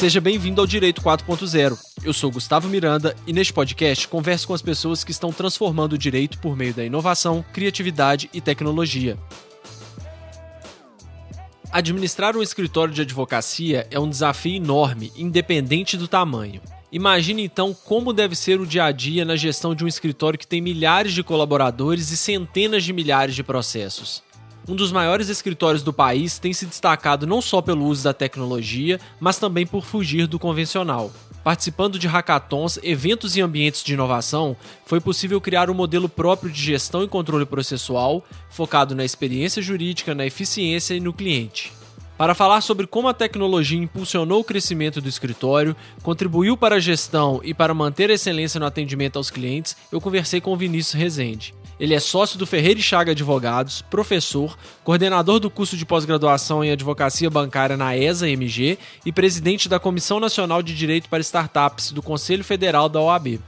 Seja bem-vindo ao Direito 4.0. Eu sou Gustavo Miranda e neste podcast converso com as pessoas que estão transformando o direito por meio da inovação, criatividade e tecnologia. Administrar um escritório de advocacia é um desafio enorme, independente do tamanho. Imagine então como deve ser o dia a dia na gestão de um escritório que tem milhares de colaboradores e centenas de milhares de processos. Um dos maiores escritórios do país tem se destacado não só pelo uso da tecnologia, mas também por fugir do convencional. Participando de hackathons, eventos e ambientes de inovação, foi possível criar um modelo próprio de gestão e controle processual, focado na experiência jurídica, na eficiência e no cliente. Para falar sobre como a tecnologia impulsionou o crescimento do escritório, contribuiu para a gestão e para manter a excelência no atendimento aos clientes, eu conversei com o Vinícius Rezende. Ele é sócio do Ferreira e Chagas Advogados, professor, coordenador do curso de pós-graduação em Advocacia Bancária na ESA-MG e presidente da Comissão Nacional de Direito para Startups do Conselho Federal da OAB.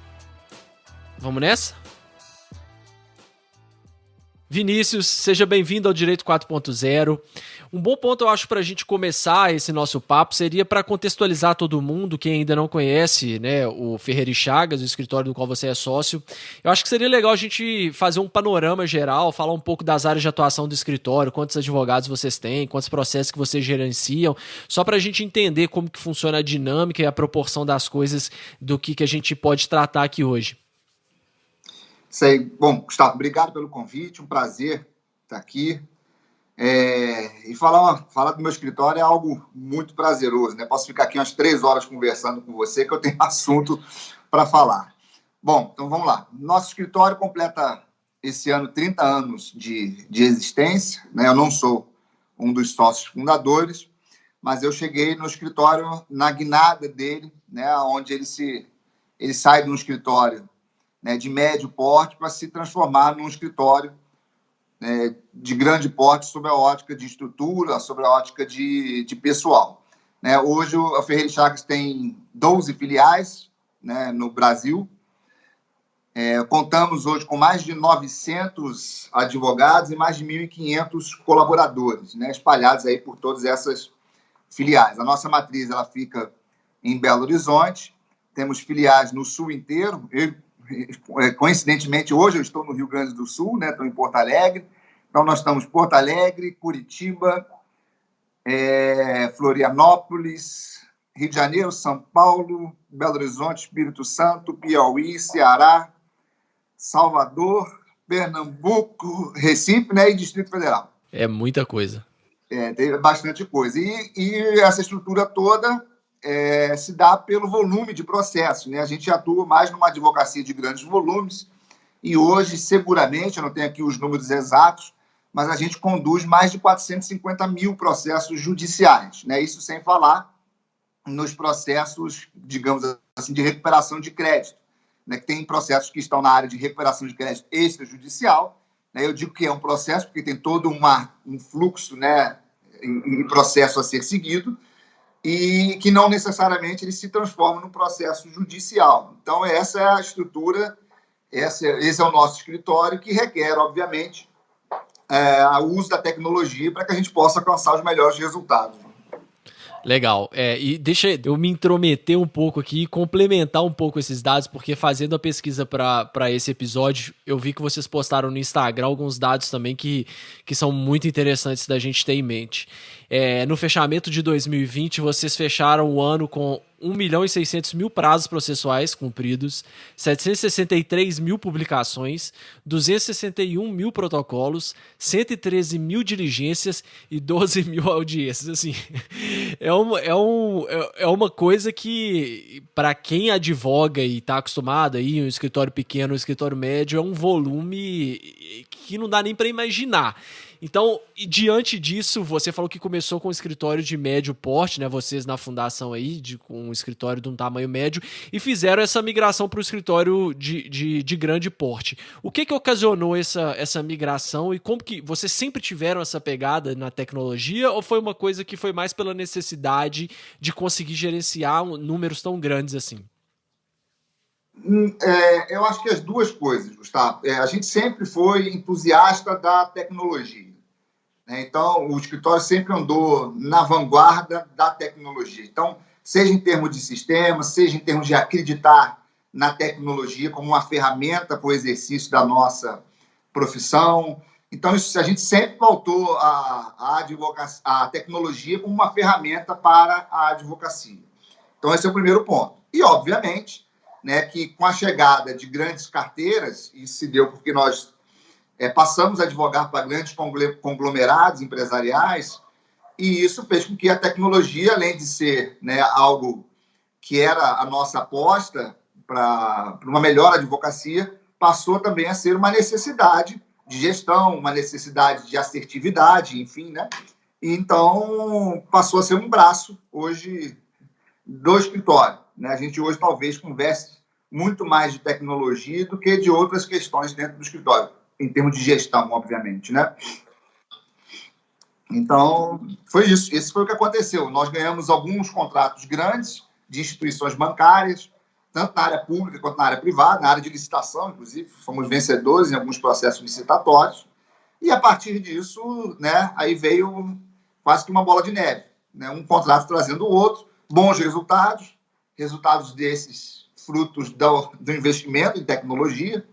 Vamos nessa? Vinícius, seja bem-vindo ao Direito 4.0. Um bom ponto, eu acho, para a gente começar esse nosso papo seria para contextualizar todo mundo, quem ainda não conhece, né, o Ferreira e Chagas, o escritório do qual você é sócio. Eu acho que seria legal a gente fazer um panorama geral, falar um pouco das áreas de atuação do escritório, quantos advogados vocês têm, quantos processos que vocês gerenciam, só para a gente entender como que funciona a dinâmica e a proporção das coisas do que a gente pode tratar aqui hoje. Sei. Bom, Gustavo, obrigado pelo convite, um prazer estar aqui. E falar do meu escritório é algo muito prazeroso, né? Posso ficar aqui umas 3 horas conversando com você, que eu tenho assunto para falar. Bom, então vamos lá. Nosso escritório completa esse ano 30 anos de existência, né? Eu não sou um dos sócios fundadores, mas eu cheguei no escritório na guinada dele, né? Onde ele sai de um escritório, né, de médio porte para se transformar num escritório de grande porte sob a ótica de estrutura, sob a ótica de pessoal. Né? Hoje, a Ferreira e Chagas tem 12 filiais, né, no Brasil. Contamos hoje com mais de 900 advogados e mais de 1.500 colaboradores, né, espalhados aí por todas essas filiais. A nossa matriz ela fica em Belo Horizonte, temos filiais no Sul inteiro. Coincidentemente, hoje eu estou no Rio Grande do Sul, né? Estou em Porto Alegre. Então, nós estamos em Porto Alegre, Curitiba, Florianópolis, Rio de Janeiro, São Paulo, Belo Horizonte, Espírito Santo, Piauí, Ceará, Salvador, Pernambuco, Recife, né? E Distrito Federal. É muita coisa. Tem bastante coisa. E essa estrutura toda se dá pelo volume de processo, né? A gente atua mais numa advocacia de grandes volumes e hoje, seguramente, eu não tenho aqui os números exatos, mas a gente conduz mais de 450 mil processos judiciais, né? Isso sem falar nos processos, digamos assim, de recuperação de crédito, né? Que tem processos que estão na área de recuperação de crédito extrajudicial, né? Eu digo que é um processo porque tem todo um fluxo, né, em processo a ser seguido, e que não necessariamente ele se transforma num processo judicial. Então, essa é a estrutura, esse é o nosso escritório, que requer, obviamente, o uso da tecnologia para que a gente possa alcançar os melhores resultados. Legal. E deixa eu me intrometer um pouco aqui e complementar um pouco esses dados, porque fazendo a pesquisa para esse episódio, eu vi que vocês postaram no Instagram alguns dados também que são muito interessantes da gente ter em mente. No fechamento de 2020, vocês fecharam o ano com 1.600.000 prazos processuais cumpridos, 763 mil publicações, 261 mil protocolos, 113 mil diligências e 12 mil audiências. Assim, é uma coisa que, para quem advoga e está acostumado aí, um escritório pequeno, um escritório médio, é um volume que não dá nem para imaginar. Então, diante disso, você falou que começou com um escritório de médio porte, né? Vocês na fundação aí, com um escritório de um tamanho médio, e fizeram essa migração para o escritório de grande porte. O que ocasionou essa migração e como que vocês sempre tiveram essa pegada na tecnologia ou foi uma coisa que foi mais pela necessidade de conseguir gerenciar números tão grandes assim? Eu acho que as duas coisas, Gustavo. A gente sempre foi entusiasta da tecnologia. Então, o escritório sempre andou na vanguarda da tecnologia. Então, seja em termos de sistema, seja em termos de acreditar na tecnologia como uma ferramenta para o exercício da nossa profissão. Então, a gente sempre pautou a tecnologia como uma ferramenta para a advocacia. Então, esse é o primeiro ponto. E, obviamente, né, que com a chegada de grandes carteiras, isso se deu porque nós passamos a advogar para grandes conglomerados empresariais, e isso fez com que a tecnologia, além de ser, né, algo que era a nossa aposta para uma melhor advocacia, passou também a ser uma necessidade de gestão, uma necessidade de assertividade, enfim, né? Então, passou a ser um braço, hoje, do escritório, né? A gente hoje talvez converse muito mais de tecnologia do que de outras questões dentro do escritório, em termos de gestão, obviamente, né? Então, foi isso. Esse foi o que aconteceu. Nós ganhamos alguns contratos grandes de instituições bancárias, tanto na área pública quanto na área privada, na área de licitação, inclusive, fomos vencedores em alguns processos licitatórios, e a partir disso, né, aí veio quase que uma bola de neve, né, um contrato trazendo o outro, bons resultados desses frutos do investimento em tecnologia,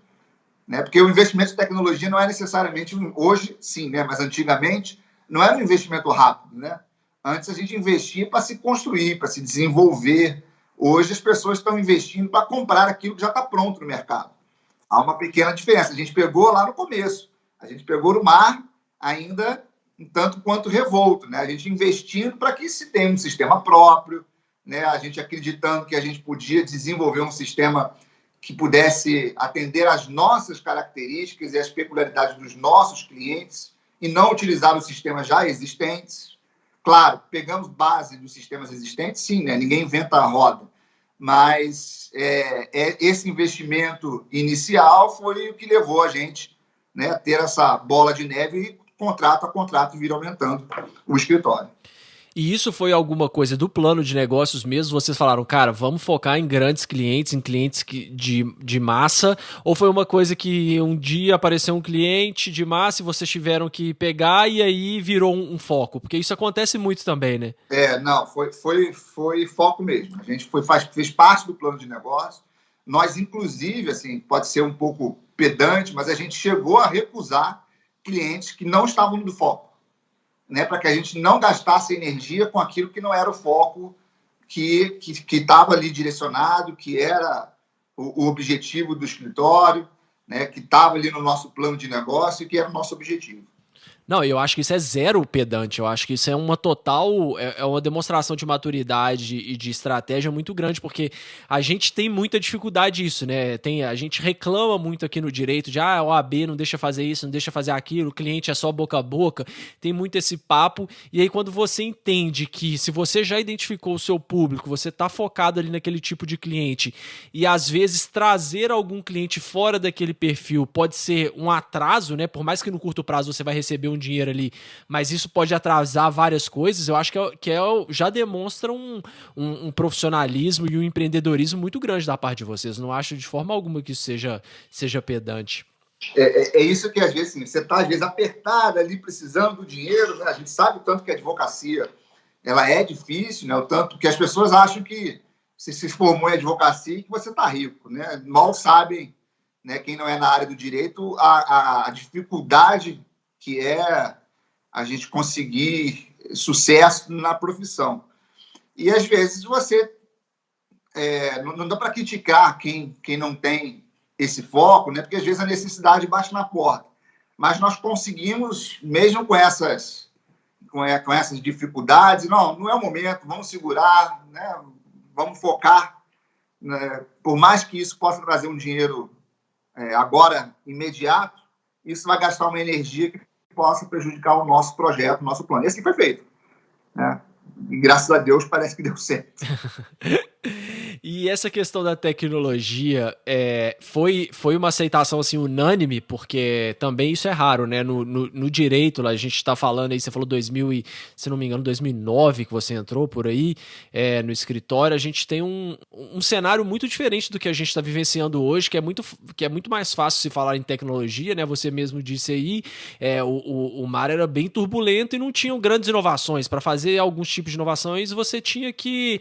né, porque o investimento em tecnologia não é necessariamente, hoje sim, né, mas antigamente não era um investimento rápido, né? Antes a gente investia para se construir, para se desenvolver. Hoje as pessoas estão investindo para comprar aquilo que já está pronto no mercado. Há uma pequena diferença. A gente pegou lá no começo. A gente pegou no mar ainda um tanto quanto revolto, né? A gente investindo para que se tenha um sistema próprio, né? A gente acreditando que a gente podia desenvolver um sistema que pudesse atender às nossas características e às peculiaridades dos nossos clientes e não utilizar os sistemas já existentes. Claro, pegamos base dos sistemas existentes, sim, né? Ninguém inventa a roda, mas esse investimento inicial foi o que levou a gente, né, a ter essa bola de neve e contrato a contrato vir aumentando o escritório. E isso foi alguma coisa do plano de negócios mesmo? Vocês falaram, cara, vamos focar em grandes clientes, em clientes de massa? Ou foi uma coisa que um dia apareceu um cliente de massa e vocês tiveram que pegar e aí virou um foco? Porque isso acontece muito também, né? Não, foi foco mesmo. A gente fez parte do plano de negócio. Nós, inclusive, assim, pode ser um pouco pedante, mas a gente chegou a recusar clientes que não estavam no foco, né, para que a gente não gastasse energia com aquilo que não era o foco que estava ali direcionado, que era o objetivo do escritório, né, que estava ali no nosso plano de negócio e que era o nosso objetivo. Não, eu acho que isso é zero pedante, eu acho que isso é uma total, é uma demonstração de maturidade e de estratégia muito grande, porque a gente tem muita dificuldade disso, né? A gente reclama muito aqui no direito de, a OAB não deixa fazer isso, não deixa fazer aquilo, o cliente é só boca a boca, tem muito esse papo, e aí quando você entende que se você já identificou o seu público, você tá focado ali naquele tipo de cliente, e às vezes trazer algum cliente fora daquele perfil pode ser um atraso, né? Por mais que no curto prazo você vai receber um dinheiro ali, mas isso pode atrasar várias coisas. Eu acho que já demonstra um profissionalismo e um empreendedorismo muito grande da parte de vocês. Não acho de forma alguma que isso seja pedante. É isso que, às vezes, assim, você está, às vezes, apertado ali, precisando do dinheiro, né? A gente sabe o tanto que a advocacia ela é difícil, né? O tanto que as pessoas acham que você se formou em advocacia e que você está rico, né? Mal sabem, né, quem não é na área do direito, a dificuldade que é a gente conseguir sucesso na profissão. E, às vezes, você... não dá para criticar quem não tem esse foco, né? Porque, às vezes, a necessidade bate na porta. Mas nós conseguimos, mesmo com essas dificuldades, não é o momento, vamos segurar, né? Vamos focar, né? Por mais que isso possa trazer um dinheiro agora, imediato, isso vai gastar uma energia que possa prejudicar o nosso projeto, o nosso plano. E assim foi feito, né? E graças a Deus parece que deu certo. E essa questão da tecnologia foi uma aceitação assim unânime, porque também isso é raro, né? No direito, lá, a gente está falando aí, você falou 2000 e, se não me engano, 2009 que você entrou por aí, no escritório, a gente tem um cenário muito diferente do que a gente está vivenciando hoje, que é muito mais fácil se falar em tecnologia, né? Você mesmo disse aí, o mar era bem turbulento e não tinham grandes inovações. Para fazer alguns tipos de inovações, você tinha que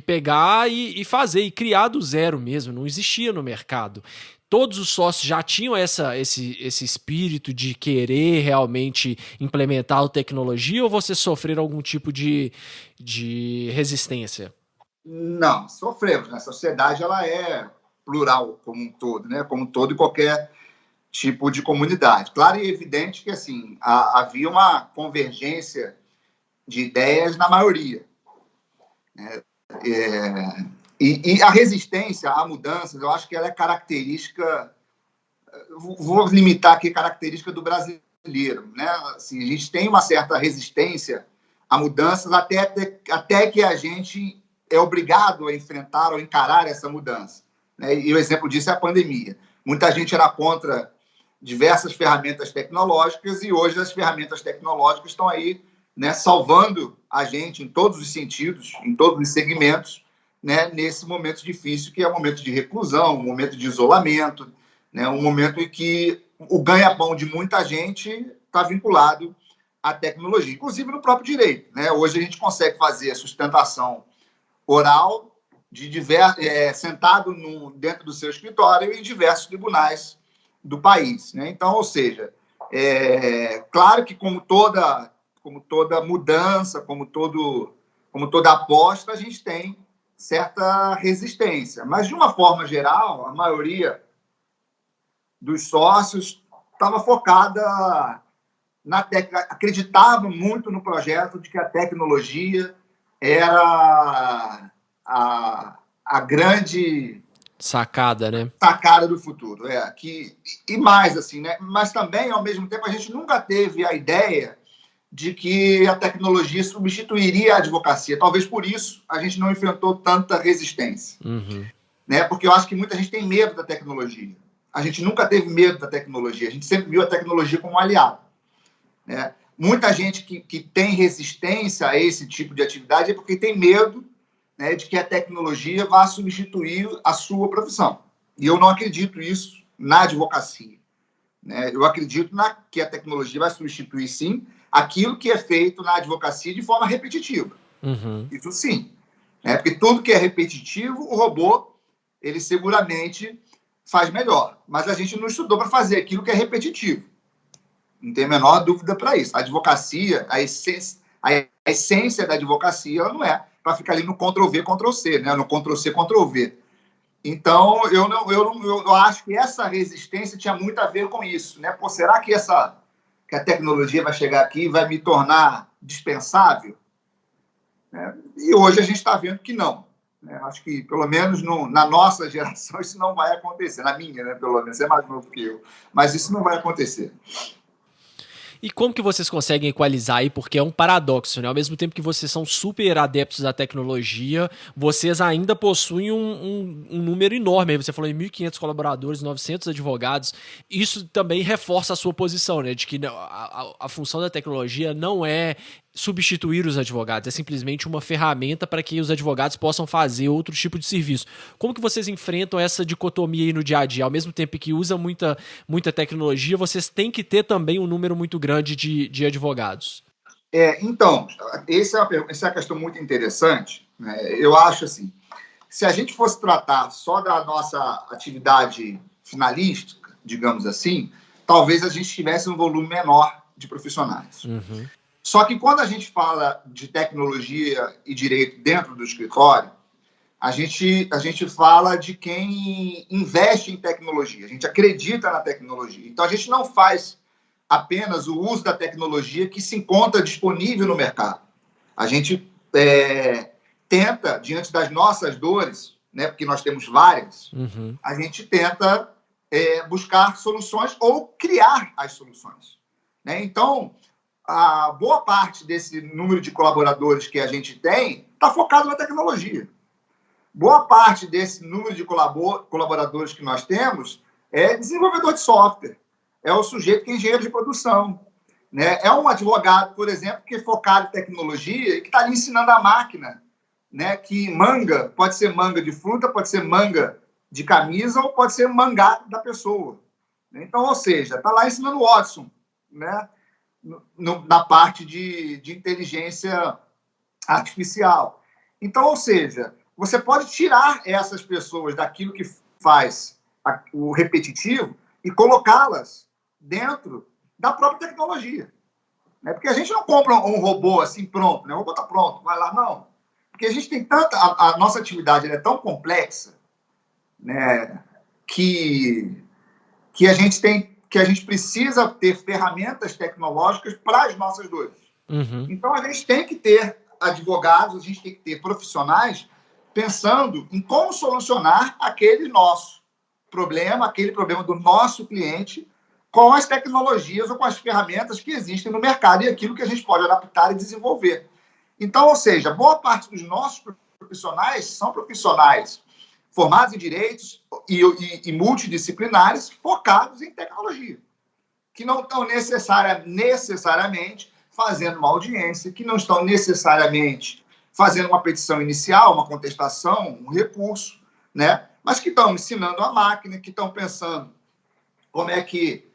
pegar e fazer, e criar do zero mesmo, não existia no mercado. Todos os sócios já tinham esse espírito de querer realmente implementar a tecnologia, ou vocês sofreram algum tipo de resistência? Não, sofremos, né? A sociedade ela é plural como um todo, né? Como todo e qualquer tipo de comunidade. Claro e evidente que assim havia uma convergência de ideias na maioria, né? E a resistência a mudanças, eu acho que ela é característica, vou limitar aqui, característica do brasileiro, né? Assim, a gente tem uma certa resistência a mudanças até que a gente é obrigado a enfrentar ou encarar essa mudança, né? E o exemplo disso é a pandemia. Muita gente era contra diversas ferramentas tecnológicas e hoje as ferramentas tecnológicas estão aí, né, salvando a gente em todos os sentidos, em todos os segmentos, né, nesse momento difícil que é o momento de reclusão, um momento de isolamento, né, um momento em que o ganha-pão de muita gente está vinculado à tecnologia, inclusive no próprio direito, né? Hoje a gente consegue fazer a sustentação oral sentado dentro do seu escritório em diversos tribunais do país, né? Então, ou seja, claro que como toda mudança, como toda aposta, a gente tem certa resistência. Mas, de uma forma geral, a maioria dos sócios estava focada na técnica, acreditava muito no projeto de que a tecnologia era a grande sacada, né? Sacada do futuro. E mais, assim, né? Mas também, ao mesmo tempo, a gente nunca teve a ideia de que a tecnologia substituiria a advocacia. Talvez por isso a gente não enfrentou tanta resistência. Uhum. Né? Porque eu acho que muita gente tem medo da tecnologia. A gente nunca teve medo da tecnologia. A gente sempre viu a tecnologia como um aliado. Né? Muita gente que tem resistência a esse tipo de atividade é porque tem medo, né, de que a tecnologia vá substituir a sua profissão. E eu não acredito isso na advocacia. Né? Eu acredito que a tecnologia vai substituir, sim, aquilo que é feito na advocacia de forma repetitiva. Uhum. Isso sim. Né? Porque tudo que é repetitivo, o robô, ele seguramente faz melhor. Mas a gente não estudou para fazer aquilo que é repetitivo. Não tem a menor dúvida para isso. A advocacia, a essência da advocacia, ela não é para ficar ali no Ctrl-V, Ctrl-C, né? No Ctrl-C, Ctrl-V. Então, eu acho que essa resistência tinha muito a ver com isso, né? Pô, será que a tecnologia vai chegar aqui e vai me tornar dispensável? E hoje a gente está vendo que não. Né? Acho que, pelo menos na nossa geração, isso não vai acontecer. Na minha, né? Pelo menos, você é mais novo que eu. Mas isso não vai acontecer. E como que vocês conseguem equalizar aí? Porque é um paradoxo, né? Ao mesmo tempo que vocês são super adeptos da tecnologia, vocês ainda possuem um número enorme. Aí você falou em 1.500 colaboradores, 900 advogados. Isso também reforça a sua posição, né? De que a função da tecnologia não é substituir os advogados, é simplesmente uma ferramenta para que os advogados possam fazer outro tipo de serviço. Como que vocês enfrentam essa dicotomia aí no dia a dia? Ao mesmo tempo que usa muita tecnologia, vocês têm que ter também um número muito grande de advogados. Então, essa é uma questão muito interessante. Né? Eu acho assim, se a gente fosse tratar só da nossa atividade finalística, digamos assim, talvez a gente tivesse um volume menor de profissionais. Uhum. Só que quando a gente fala de tecnologia e direito dentro do escritório, a gente fala de quem investe em tecnologia, a gente acredita na tecnologia. Então, a gente não faz apenas o uso da tecnologia que se encontra disponível no mercado. A gente tenta, diante das nossas dores, né, porque nós temos várias, uhum, a gente tenta buscar soluções ou criar as soluções. Né? Então, a boa parte desse número de colaboradores que a gente tem está focado na tecnologia. Boa parte desse número de colaboradores que nós temos é desenvolvedor de software, é o sujeito que é engenheiro de produção, né? É um advogado, por exemplo, que é focado em tecnologia e que está ali ensinando a máquina, né? Que manga pode ser manga de fruta, pode ser manga de camisa ou pode ser mangá da pessoa. Então, ou seja, está lá ensinando o Watson, né? Na parte de inteligência artificial. Então, ou seja, você pode tirar essas pessoas daquilo que faz o repetitivo e colocá-las dentro da própria tecnologia. Né? Porque a gente não compra um robô assim pronto, né? O robô está pronto, vai lá, não. Porque a gente tem tanta. A nossa atividade é tão complexa, né? Que a gente tem. Que a gente precisa ter ferramentas tecnológicas para as nossas dores. Uhum. Então, a gente tem que ter advogados, a gente tem que ter profissionais pensando em como solucionar aquele nosso problema, aquele problema do nosso cliente, com as tecnologias ou com as ferramentas que existem no mercado e aquilo que a gente pode adaptar e desenvolver. Então, ou seja, boa parte dos nossos profissionais são profissionais formados em direitos e multidisciplinares focados em tecnologia, que não estão necessariamente fazendo uma audiência, que não estão necessariamente fazendo uma petição inicial, uma contestação, um recurso, né? Mas que estão ensinando a máquina, que estão pensando como é que,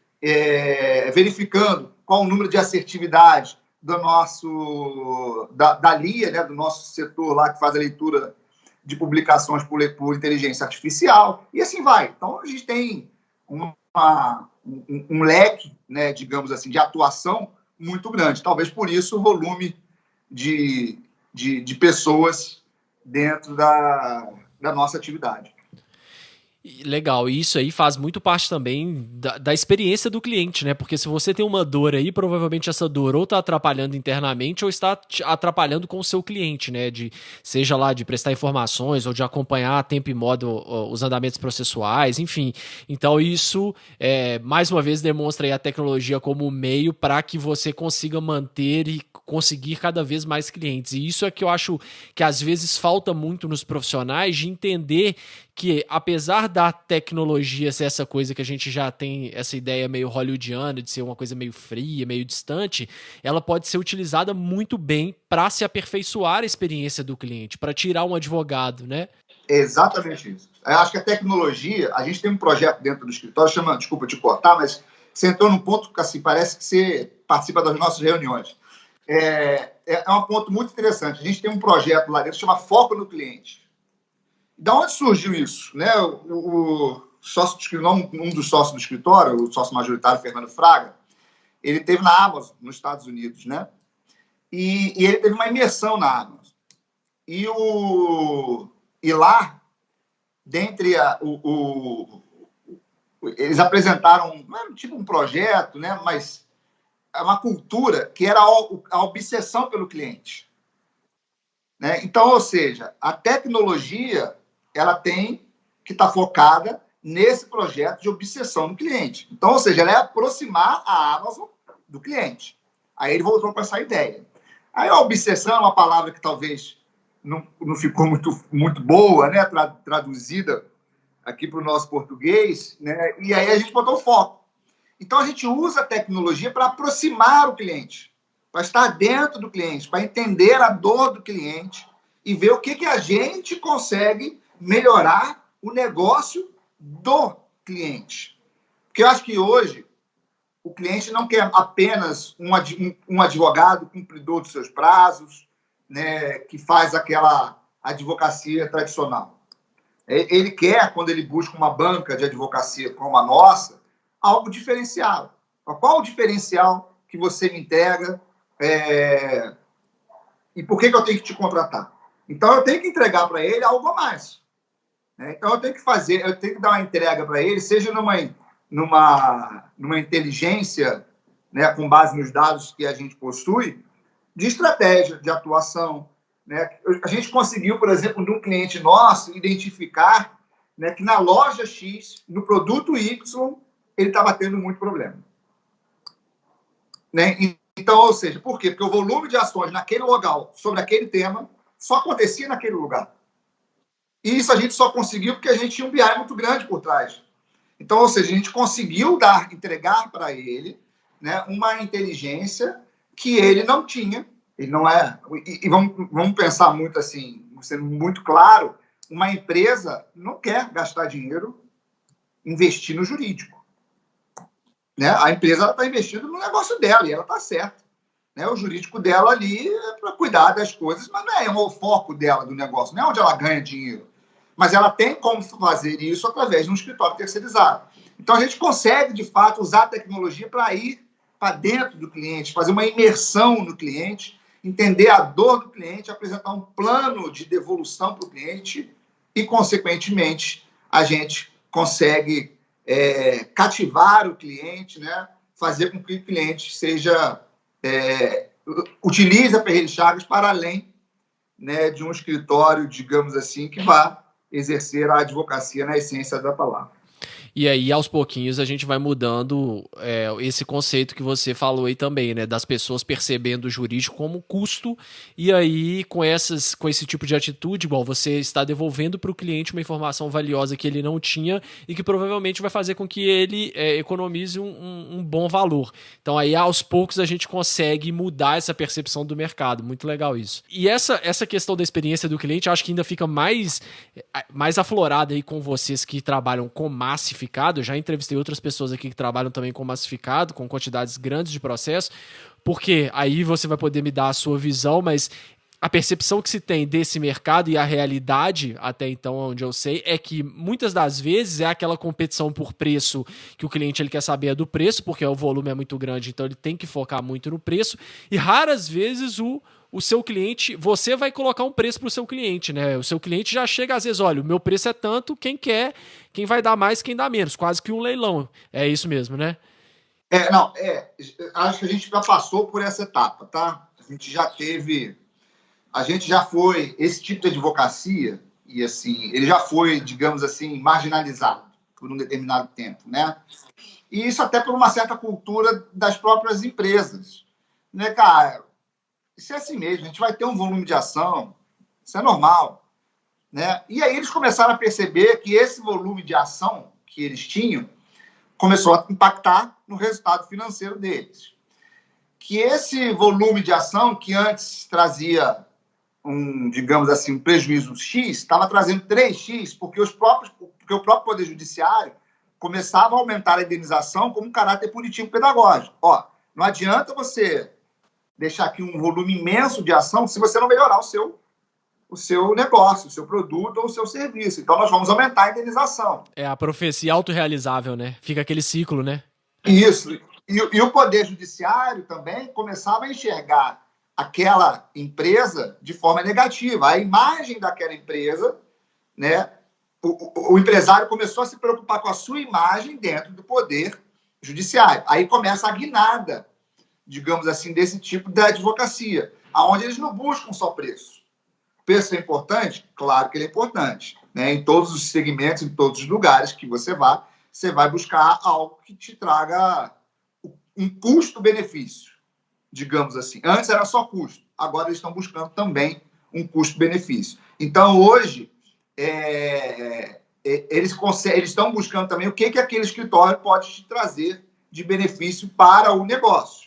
verificando qual o número de assertividade do nosso, da LIA, né, do nosso setor lá que faz a leitura de publicações por inteligência artificial, e assim vai. Então, a gente tem um leque, né, digamos assim, de atuação muito grande. Talvez por isso o volume de pessoas dentro da nossa atividade. Legal, e isso aí faz muito parte também da experiência do cliente, né? Porque se você tem uma dor aí, provavelmente essa dor ou está atrapalhando internamente ou está atrapalhando com o seu cliente, né? Seja lá de prestar informações ou de acompanhar a tempo e modo os andamentos processuais, enfim. Então isso, mais uma vez, demonstra aí a tecnologia como meio para que você consiga manter e conseguir cada vez mais clientes. E isso é que eu acho que às vezes falta muito nos profissionais de entender que, apesar da tecnologia ser essa coisa que a gente já tem essa ideia meio hollywoodiana de ser uma coisa meio fria, meio distante, ela pode ser utilizada muito bem para se aperfeiçoar a experiência do cliente, para tirar um advogado, né? É exatamente isso. Eu acho que a tecnologia, a gente tem um projeto dentro do escritório, desculpa te cortar, mas você entrou num ponto que assim, parece que você participa das nossas reuniões. É um ponto muito interessante. A gente tem um projeto lá dentro que chama Foco no Cliente. Da onde surgiu isso? Né? Um dos sócios do escritório, o sócio majoritário, Fernando Fraga, ele esteve na Amazon, nos Estados Unidos, né? E ele teve uma imersão na Amazon. E lá, eles apresentaram tipo um projeto, né? Mas uma cultura que era a obsessão pelo cliente. Né? Então, ou seja, a tecnologia ela tem que estar focada nesse projeto de obsessão do cliente. Então, ou seja, ela é aproximar a Amazon do cliente. Aí ele voltou com essa ideia. Aí a obsessão é uma palavra que talvez não ficou muito boa, né? Traduzida aqui para o nosso português, né? E aí a gente botou foco. Então, a gente usa a tecnologia para aproximar o cliente, para estar dentro do cliente, para entender a dor do cliente e ver o que a gente consegue melhorar o negócio do cliente. Porque eu acho que hoje o cliente não quer apenas um advogado cumpridor dos seus prazos, né, que faz aquela advocacia tradicional. Ele quer, quando ele busca uma banca de advocacia como a nossa, algo diferenciado. Qual o diferencial que você me entrega e por que eu tenho que te contratar? Então, eu tenho que entregar para ele algo a mais. Então, eu tenho que dar uma entrega para ele, seja numa inteligência, né, com base nos dados que a gente possui, de estratégia, de atuação. Né? A gente conseguiu, por exemplo, de um cliente nosso, identificar, né, que na loja X, no produto Y, ele estava tendo muito problema. Né? Então, ou seja, por quê? Porque o volume de ações naquele local sobre aquele tema só acontecia naquele lugar. E isso a gente só conseguiu porque a gente tinha um BI muito grande por trás. Então, ou seja, a gente conseguiu entregar para ele, né, uma inteligência que ele não tinha. Ele não é. E vamos pensar muito assim, sendo muito claro, uma empresa não quer gastar dinheiro investir no jurídico. Né? A empresa está investindo no negócio dela e ela está certa. Né? O jurídico dela ali é para cuidar das coisas, mas não é o foco dela do negócio, não é onde ela ganha dinheiro. Mas ela tem como fazer isso através de um escritório terceirizado. Então, a gente consegue, de fato, usar a tecnologia para ir para dentro do cliente, fazer uma imersão no cliente, entender a dor do cliente, apresentar um plano de devolução para o cliente e, consequentemente, a gente consegue cativar o cliente, né? Fazer com que o cliente utilize a Ferreira Chagas para além, né, de um escritório, digamos assim, que vá exercer a advocacia na essência da palavra. E aí, aos pouquinhos, a gente vai mudando esse conceito que você falou aí também, né? Das pessoas percebendo o jurídico como custo, e aí, com esse tipo de atitude, igual você está devolvendo para o cliente uma informação valiosa que ele não tinha e que provavelmente vai fazer com que ele economize um bom valor. Então, aí, aos poucos, a gente consegue mudar essa percepção do mercado. Muito legal isso. E essa questão da experiência do cliente, eu acho que ainda fica mais aflorada aí com vocês que trabalham com massificação. Eu já entrevistei outras pessoas aqui que trabalham também com massificado, com quantidades grandes de processo, porque aí você vai poder me dar a sua visão, mas a percepção que se tem desse mercado e a realidade, até então, onde eu sei, é que muitas das vezes é aquela competição por preço que o cliente ele quer saber do preço, porque o volume é muito grande, então ele tem que focar muito no preço, e raras vezes o seu cliente, você vai colocar um preço para o seu cliente, né? O seu cliente já chega às vezes, olha, o meu preço é tanto, quem quer, quem vai dar mais, quem dá menos, quase que um leilão. É isso mesmo, né? Acho que a gente já passou por essa etapa, tá? A gente já foi, esse tipo de advocacia, e assim, ele já foi, digamos assim, marginalizado por um determinado tempo, né? E isso até por uma certa cultura das próprias empresas, né, cara? Isso é assim mesmo, a gente vai ter um volume de ação, isso é normal, né? E aí eles começaram a perceber que esse volume de ação que eles tinham começou a impactar no resultado financeiro deles. Que esse volume de ação, que antes trazia digamos assim, um prejuízo X, estava trazendo 3X, porque o próprio Poder Judiciário começava a aumentar a indenização como um caráter punitivo pedagógico. Não adianta você deixar aqui um volume imenso de ação se você não melhorar o seu negócio, o seu produto ou o seu serviço. Então, nós vamos aumentar a indenização. É a profecia autorrealizável, né? Fica aquele ciclo, né? Isso. E o Poder Judiciário também começava a enxergar aquela empresa de forma negativa. A imagem daquela empresa, né? O empresário começou a se preocupar com a sua imagem dentro do Poder Judiciário. Aí começa a guinada, digamos assim, desse tipo de advocacia, onde eles não buscam só preço. O preço é importante? Claro que ele é importante. Né? Em todos os segmentos, em todos os lugares que você vai buscar algo que te traga um custo-benefício, digamos assim. Antes era só custo, agora eles estão buscando também um custo-benefício. Então, hoje, eles estão buscando também o que aquele escritório pode te trazer de benefício para o negócio.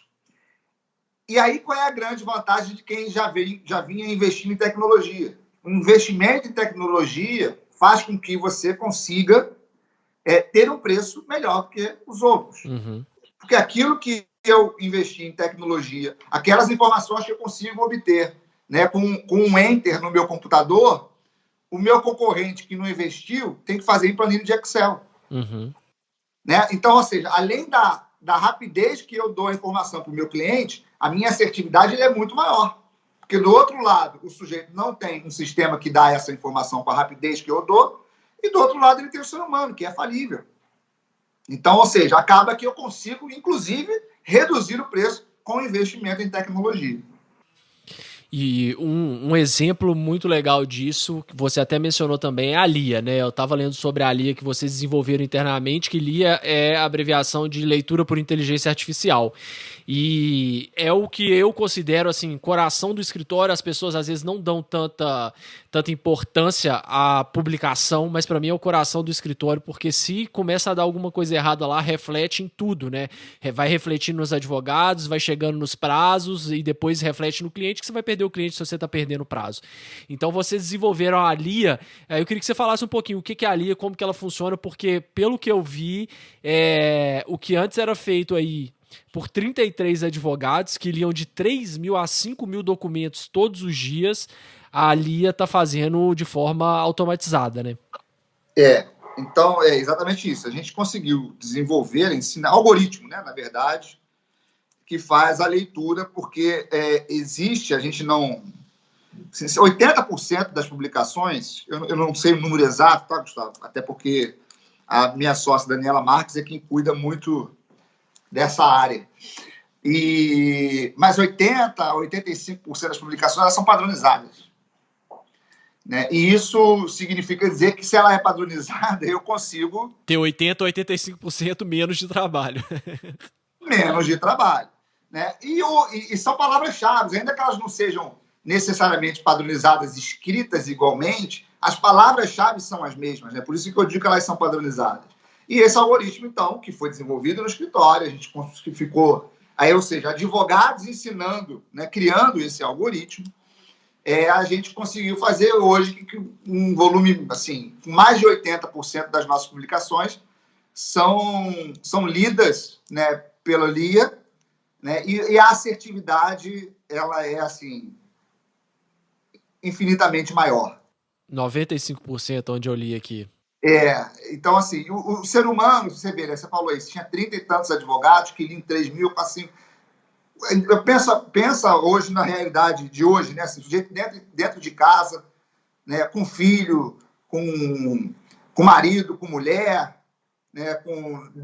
E aí, qual é a grande vantagem de quem já vinha investindo em tecnologia? O investimento em tecnologia faz com que você consiga ter um preço melhor do que os outros. Uhum. Porque aquilo que eu investi em tecnologia, aquelas informações que eu consigo obter, né, com um enter no meu computador, o meu concorrente que não investiu tem que fazer em planilha de Excel. Uhum. Né? Então, ou seja, além da rapidez que eu dou a informação para o meu cliente, a minha assertividade é muito maior. Porque, do outro lado, o sujeito não tem um sistema que dá essa informação com a rapidez que eu dou, e, do outro lado, ele tem o ser humano, que é falível. Então, ou seja, acaba que eu consigo, inclusive, reduzir o preço com o investimento em tecnologia. E um exemplo muito legal disso, que você até mencionou também, é a LIA, né? Eu estava lendo sobre a LIA que vocês desenvolveram internamente, que LIA é a abreviação de leitura por inteligência artificial. E é o que eu considero, assim, coração do escritório. As pessoas às vezes não dão tanta importância à publicação, mas para mim é o coração do escritório, porque se começa a dar alguma coisa errada lá, reflete em tudo, né? Vai refletir nos advogados, vai chegando nos prazos e depois reflete no cliente, que você vai perder o cliente se você está perdendo o prazo. Então vocês desenvolveram a LIA. Eu queria que você falasse um pouquinho o que é a LIA, como que ela funciona, porque pelo que eu vi, o que antes era feito aí por 33 advogados que liam de 3 mil a 5 mil documentos todos os dias, a LIA está fazendo de forma automatizada, né? Então é exatamente isso. A gente conseguiu desenvolver, ensinar algoritmo, né, na verdade, que faz a leitura, porque existe, a gente não... 80% das publicações, eu não sei o número exato, tá, Gustavo? Até porque a minha sócia, Daniela Marques, é quem cuida muito dessa área. Mas 80% a 85% das publicações elas são padronizadas. Né? E isso significa dizer que se ela é padronizada, eu consigo... ter 80% a 85% menos de trabalho. Menos de trabalho. Né? E são palavras-chave, ainda que elas não sejam necessariamente padronizadas, escritas igualmente, as palavras-chave são as mesmas. Né? Por isso que eu digo que elas são padronizadas. E esse algoritmo, então, que foi desenvolvido no escritório, a gente ficou... Aí, ou seja, advogados ensinando, né, criando esse algoritmo, a gente conseguiu fazer hoje um volume, assim, mais de 80% das nossas publicações são lidas, né, pela LIA, né, e a assertividade, ela é, assim, infinitamente maior. 95% onde eu li aqui. Então, assim, o ser humano, você vê, né, você falou isso, tinha 30 e tantos advogados que liam 3 mil, assim... Pensa hoje na realidade de hoje, né? Assim, dentro de casa, né? Com filho, com marido, com mulher, né?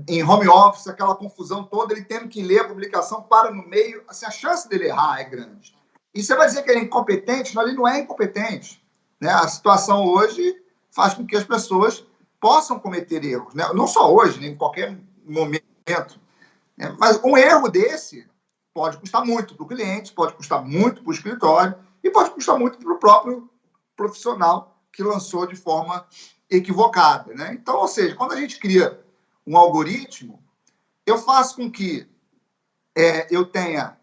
Em home office, aquela confusão toda, ele tendo que ler a publicação, para no meio, assim, a chance dele errar é grande. E você vai dizer que ele é incompetente? Não, ele não é incompetente. Né? A situação hoje faz com que as pessoas possam cometer erros. Né? Não só hoje, né? Em qualquer momento. Né? Mas um erro desse pode custar muito para o cliente, pode custar muito para o escritório e pode custar muito para o próprio profissional que lançou de forma equivocada. Né? Então, ou seja, quando a gente cria um algoritmo, eu faço com que eu tenha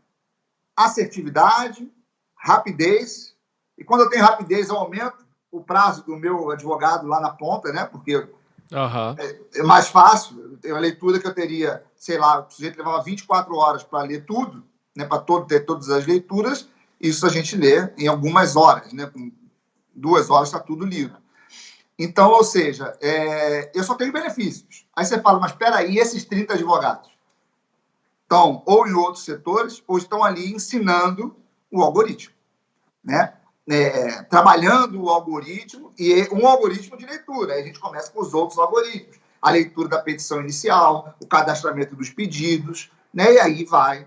assertividade, rapidez, e quando eu tenho rapidez, eu aumento o prazo do meu advogado lá na ponta, né? Porque é mais fácil. Tem uma leitura que eu teria, sei lá, o sujeito levava 24 horas para ler tudo, né, para ter todas as leituras, isso a gente lê em algumas horas, né, com 2 horas está tudo lido. Então, ou seja, eu só tenho benefícios. Aí você fala, mas espera aí, esses 30 advogados estão ou em outros setores ou estão ali ensinando o algoritmo, né? Trabalhando o algoritmo, e um algoritmo de leitura. Aí a gente começa com os outros algoritmos. A leitura da petição inicial, o cadastramento dos pedidos, né? E aí vai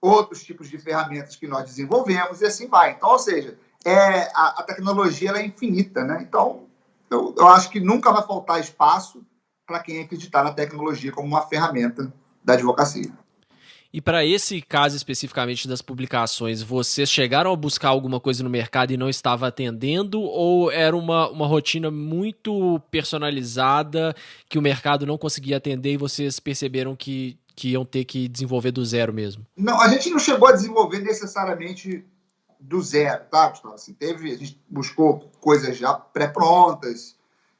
outros tipos de ferramentas que nós desenvolvemos e assim vai. Então, ou seja, a tecnologia ela é infinita, né? Então, eu acho que nunca vai faltar espaço para quem acreditar na tecnologia como uma ferramenta da advocacia. E para esse caso especificamente das publicações, vocês chegaram a buscar alguma coisa no mercado e não estava atendendo? Ou era uma rotina muito personalizada que o mercado não conseguia atender e vocês perceberam que iam ter que desenvolver do zero mesmo? Não, a gente não chegou a desenvolver necessariamente do zero, tá, Gustavo? Assim, a gente buscou coisas já pré-prontas,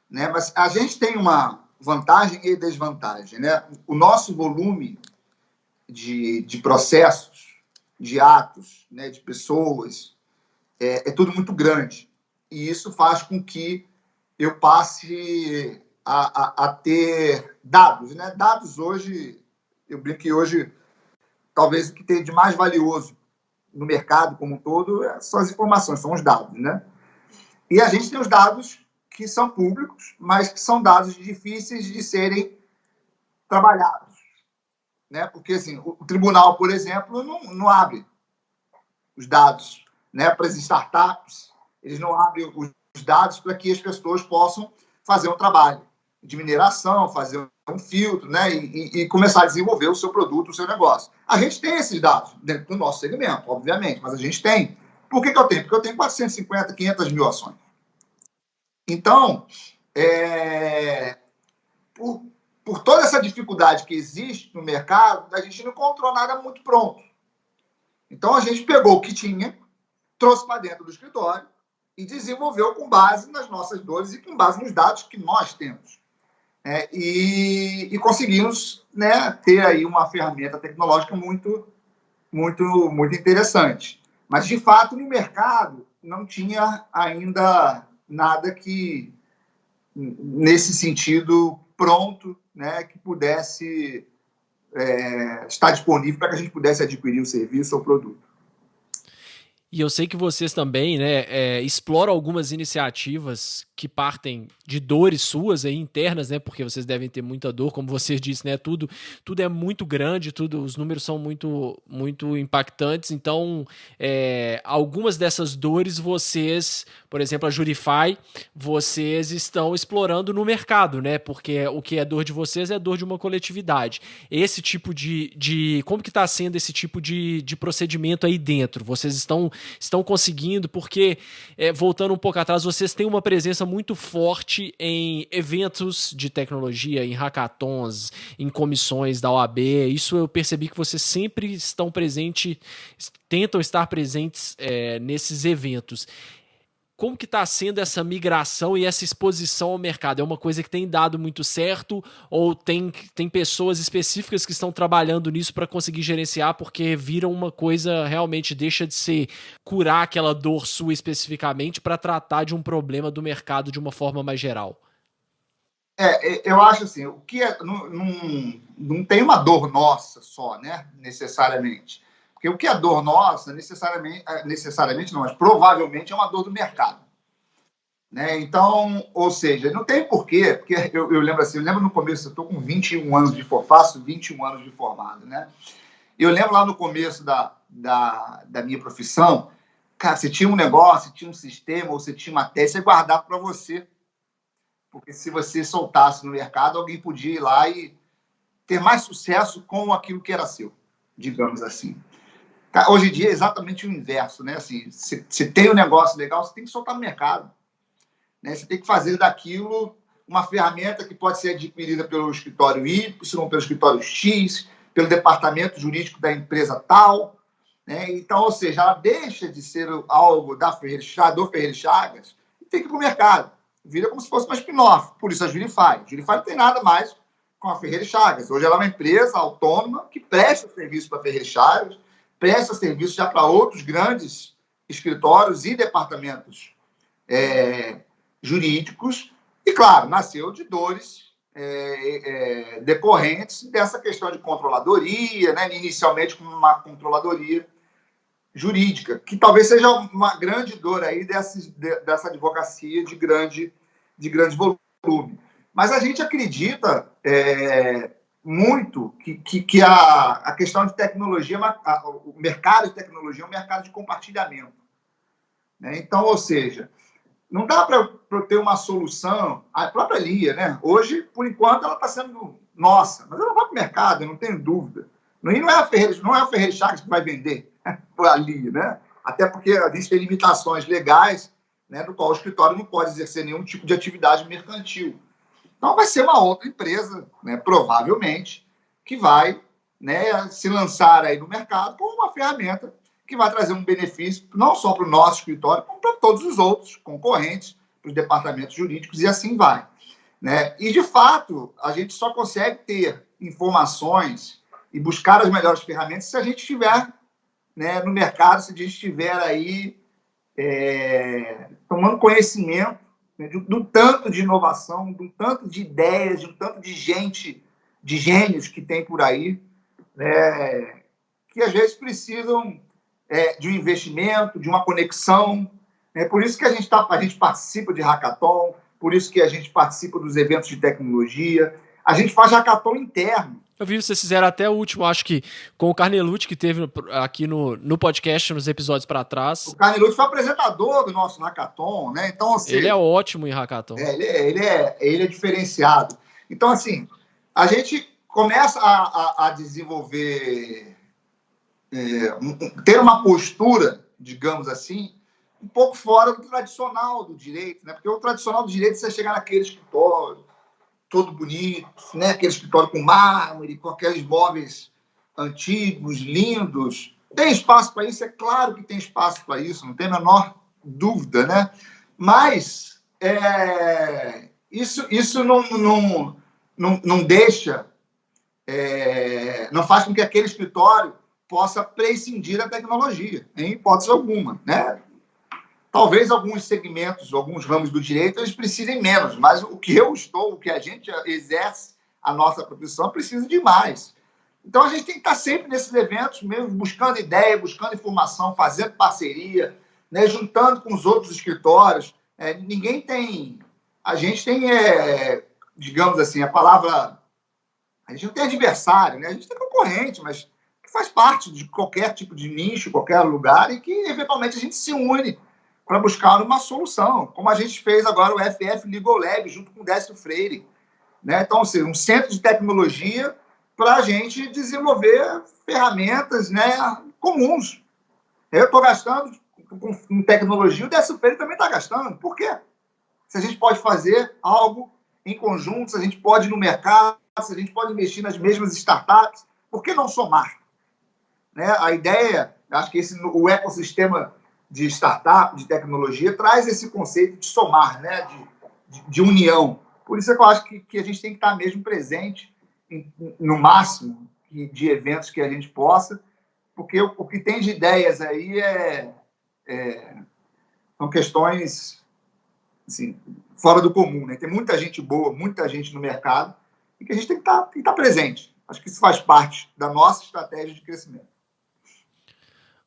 né? Mas a gente tem uma vantagem e desvantagem, né? O nosso volume de processos, de atos, né, de pessoas, é tudo muito grande. E isso faz com que eu passe a ter dados. Né? Dados hoje, eu brinco que hoje, talvez o que tem de mais valioso no mercado como um todo são as informações, são os dados. Né? E a gente tem os dados que são públicos, mas que são dados difíceis de serem trabalhados. Né? Porque assim, o tribunal, por exemplo, não abre os dados, né, para as startups, eles não abrem os dados para que as pessoas possam fazer um trabalho de mineração, fazer um filtro, né, e começar a desenvolver o seu produto, o seu negócio. A gente tem esses dados dentro do nosso segmento, obviamente, mas a gente tem. Por que eu tenho? Porque eu tenho 450, 500 mil ações. Então, por toda essa dificuldade que existe no mercado, a gente não encontrou nada muito pronto. Então, a gente pegou o que tinha, trouxe para dentro do escritório e desenvolveu com base nas nossas dores e com base nos dados que nós temos. E conseguimos, né, ter aí uma ferramenta tecnológica muito, muito, muito interessante. Mas, de fato, no mercado não tinha ainda nada que, nesse sentido, pronto, né, que pudesse estar disponível para que a gente pudesse adquirir o serviço ou o produto. E eu sei que vocês também, né, exploram algumas iniciativas que partem de dores suas aí, internas, né, porque vocês devem ter muita dor, como vocês disse, né, tudo é muito grande, os números são muito, muito impactantes, então algumas dessas dores vocês, por exemplo, a Jurify, vocês estão explorando no mercado, né, porque o que é dor de vocês é dor de uma coletividade. Esse tipo como que está sendo esse tipo de procedimento aí dentro? Vocês estão conseguindo, porque, voltando um pouco atrás, vocês têm uma presença muito forte em eventos de tecnologia, em hackathons, em comissões da OAB. Isso eu percebi que vocês sempre estão presentes, tentam estar presentes nesses eventos. Como que está sendo essa migração e essa exposição ao mercado? É uma coisa que tem dado muito certo ou tem pessoas específicas que estão trabalhando nisso para conseguir gerenciar porque viram uma coisa, realmente deixa de ser curar aquela dor sua especificamente para tratar de um problema do mercado de uma forma mais geral? Eu acho assim, o que não tem uma dor nossa só, né, necessariamente. Porque o que é dor nossa, necessariamente não, mas provavelmente é uma dor do mercado. Né? Então, ou seja, não tem porquê, porque eu lembro assim, eu lembro no começo, eu estou com 21 anos de faço 21 anos de formado, né? Eu lembro lá no começo da minha profissão, cara, você tinha um negócio, você tinha um sistema, ou você tinha uma tese, você guardava para você. Porque se você soltasse no mercado, alguém podia ir lá e ter mais sucesso com aquilo que era seu, digamos assim. Hoje em dia é exatamente o inverso, né? Assim, se tem um negócio legal, você tem que soltar no mercado. Né? Você tem que fazer daquilo uma ferramenta que pode ser adquirida pelo escritório Y, pelo escritório X, pelo departamento jurídico da empresa tal. Né? Então, ou seja, ela deixa de ser algo do Ferreira Chagas e tem que ir para o mercado. Vira como se fosse uma spin-off. Por isso a Jurify. A Jurify não tem nada mais com a Ferreira Chagas. Hoje ela é uma empresa autônoma que presta serviço para a Ferreira Chagas, presta serviço já para outros grandes escritórios e departamentos jurídicos. E, claro, nasceu de dores decorrentes dessa questão de controladoria, né? Inicialmente com uma controladoria jurídica, que talvez seja uma grande dor aí dessa advocacia de grande volume. Mas a gente acredita muito que a questão de tecnologia, o mercado de tecnologia é um mercado de compartilhamento. Né? Então, ou seja, não dá para ter uma solução. A própria Lia, né? Hoje, por enquanto, ela está sendo nossa, mas ela vai para o mercado, eu não tenho dúvida. E não é a Ferreira Chagas que vai vender a Lia, né? Até porque a gente tem limitações legais, né, do qual o escritório não pode exercer nenhum tipo de atividade mercantil. Então, vai ser uma outra empresa, né, provavelmente, que vai, né, se lançar aí no mercado com uma ferramenta que vai trazer um benefício não só para o nosso escritório, como para todos os outros concorrentes, para os departamentos jurídicos, e assim vai. Né? E, de fato, a gente só consegue ter informações e buscar as melhores ferramentas se a gente estiver, né, no mercado, se a gente estiver aí tomando conhecimento, né, do tanto de inovação, do tanto de ideias, do tanto de gente, de gênios que tem por aí, né, que às vezes precisam de um investimento, de uma conexão. Por isso que a gente participa de hackathon, por isso que a gente participa dos eventos de tecnologia. A gente faz hackathon interno. Eu vi vocês fizeram até o último, acho que com o Carnelucci, que teve aqui no podcast, nos episódios para trás. O Carnelucci foi apresentador do nosso hackathon, né? Então, assim, ele é ótimo em hackathon. Ele é diferenciado. Então, assim, a gente começa a desenvolver, ter uma postura, digamos assim, um pouco fora do tradicional do direito, né? Porque o tradicional do direito é você chegar naquele escritório todo bonito, né? Aquele escritório com mármore, com aqueles móveis antigos, lindos. Tem espaço para isso? É claro que tem espaço para isso, não tem a menor dúvida, né? Mas isso não deixa, não faz com que aquele escritório possa prescindir da tecnologia, em hipótese alguma, né? Talvez alguns segmentos, alguns ramos do direito, eles precisem menos, mas o que a gente exerce, a nossa profissão, precisa de mais. Então, a gente tem que estar sempre nesses eventos, mesmo buscando ideia, buscando informação, fazendo parceria, né, juntando com os outros escritórios. Ninguém tem... A gente tem, digamos assim, a palavra... A gente não tem adversário, né? A gente tem concorrente, mas que faz parte de qualquer tipo de nicho, qualquer lugar, e que, eventualmente, a gente se une para buscar uma solução, como a gente fez agora o FF Legal Lab, junto com o Décio Freire. Né? Então, assim, um centro de tecnologia para a gente desenvolver ferramentas, né, comuns. Eu estou gastando com tecnologia, o Décio Freire também está gastando. Por quê? Se a gente pode fazer algo em conjunto, se a gente pode ir no mercado, se a gente pode investir nas mesmas startups, por que não somar? Né? A ideia, acho que o ecossistema de startup, de tecnologia, traz esse conceito de somar, né? de união. Por isso é que eu acho que a gente tem que estar mesmo presente no máximo de eventos que a gente possa, porque o que tem de ideias aí são questões assim, fora do comum. Né? Tem muita gente boa, muita gente no mercado, e que a gente tem que estar presente. Acho que isso faz parte da nossa estratégia de crescimento.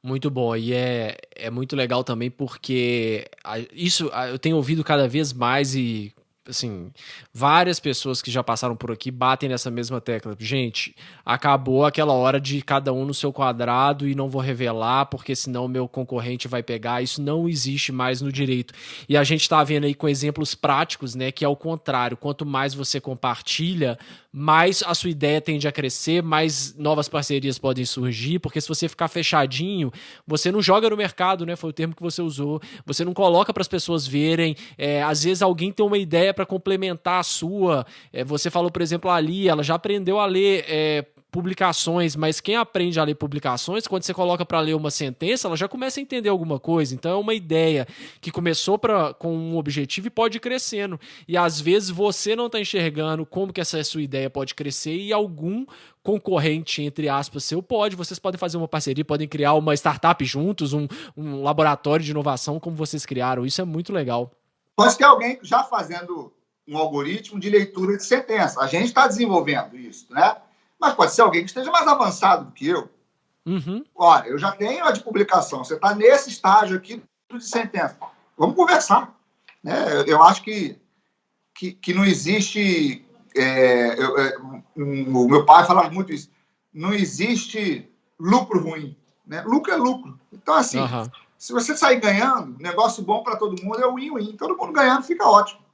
Muito bom, e é muito legal também porque isso eu tenho ouvido cada vez mais e, assim, várias pessoas que já passaram por aqui batem nessa mesma tecla. Gente, acabou aquela hora de cada um no seu quadrado e não vou revelar porque senão o meu concorrente vai pegar. Isso não existe mais no direito. E a gente tá vendo aí com exemplos práticos, né, que é o contrário. Quanto mais você compartilha, mais a sua ideia tende a crescer, mais novas parcerias podem surgir, porque se você ficar fechadinho, você não joga no mercado, né? Foi o termo que você usou. Você não coloca para as pessoas verem. Às vezes alguém tem uma ideia para complementar a sua. Você falou, por exemplo, ali, ela já aprendeu a ler publicações, mas quem aprende a ler publicações, quando você coloca para ler uma sentença, ela já começa a entender alguma coisa. Então é uma ideia que começou com um objetivo e pode ir crescendo. E às vezes você não está enxergando como que essa sua ideia pode crescer e algum concorrente, entre aspas, seu vocês podem fazer uma parceria, podem criar uma startup juntos, um laboratório de inovação como vocês criaram. Isso é muito legal. Pode ter alguém já fazendo um algoritmo de leitura de sentença. A gente está desenvolvendo isso, né? Mas pode ser alguém que esteja mais avançado do que eu. Uhum. Olha, eu já tenho a de publicação. Você está nesse estágio aqui de sentença. Vamos conversar. Né? Eu acho que não existe... o meu pai falava muito isso. Não existe lucro ruim. Né? Lucro é lucro. Então, assim, se você sair ganhando, negócio bom para todo mundo é win-win. Todo mundo ganhando fica ótimo.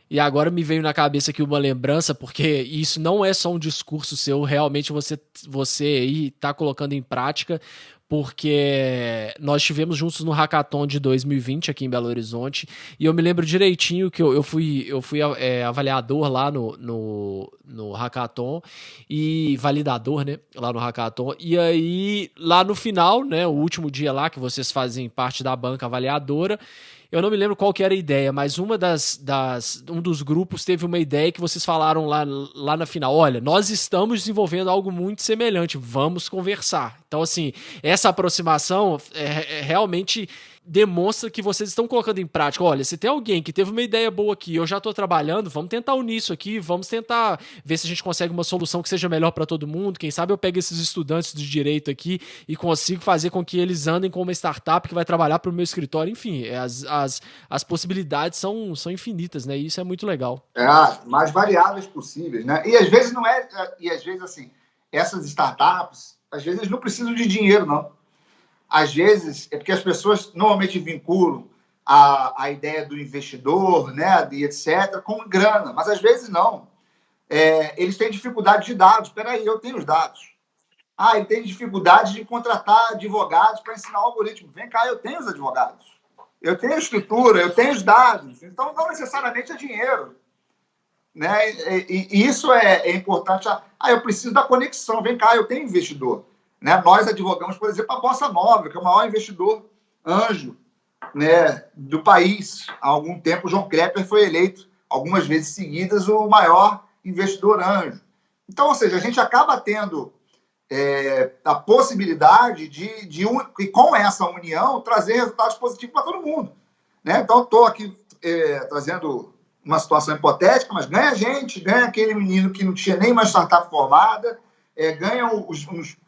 E agora me veio na cabeça aqui uma lembrança, porque isso não é só um discurso seu, realmente você aí tá colocando em prática, porque nós estivemos juntos no Hackathon de 2020 aqui em Belo Horizonte, e eu me lembro direitinho que eu fui avaliador lá no Hackathon, e validador, né, lá no Hackathon, e aí lá no final, né, o último dia lá que vocês fazem parte da banca avaliadora, eu não me lembro qual que era a ideia, mas um dos grupos teve uma ideia que vocês falaram lá na final. Olha, nós estamos desenvolvendo algo muito semelhante, vamos conversar. Então, assim, essa aproximação realmente demonstra que vocês estão colocando em prática. Olha, se tem alguém que teve uma ideia boa aqui, eu já estou trabalhando, vamos tentar unir isso aqui, vamos tentar ver se a gente consegue uma solução que seja melhor para todo mundo. Quem sabe eu pego esses estudantes de direito aqui e consigo fazer com que eles andem com uma startup que vai trabalhar para o meu escritório. Enfim, as possibilidades são infinitas, né? E isso é muito legal. Mais variáveis possíveis, né? E às vezes não é... E às vezes, assim, essas startups, às vezes não precisam de dinheiro, não. Às vezes, é porque as pessoas normalmente vinculam a ideia do investidor, né, e etc., com grana, mas às vezes não. Eles têm dificuldade de dados. Espera aí, eu tenho os dados. Ele tem dificuldade de contratar advogados para ensinar o algoritmo. Vem cá, eu tenho os advogados. Eu tenho a estrutura, eu tenho os dados. Então, não necessariamente é dinheiro. Né? E isso é importante. Eu preciso da conexão. Vem cá, eu tenho investidor. Né? Nós advogamos, por exemplo, a Bossa Nova, que é o maior investidor anjo, né, do país. Há algum tempo, o João Klepper foi eleito, algumas vezes seguidas, o maior investidor anjo. Então, ou seja, a gente acaba tendo a possibilidade de com essa união, trazer resultados positivos para todo mundo. Né? Então, estou aqui trazendo uma situação hipotética, mas ganha gente, ganha aquele menino que não tinha nem uma startup formada, ganham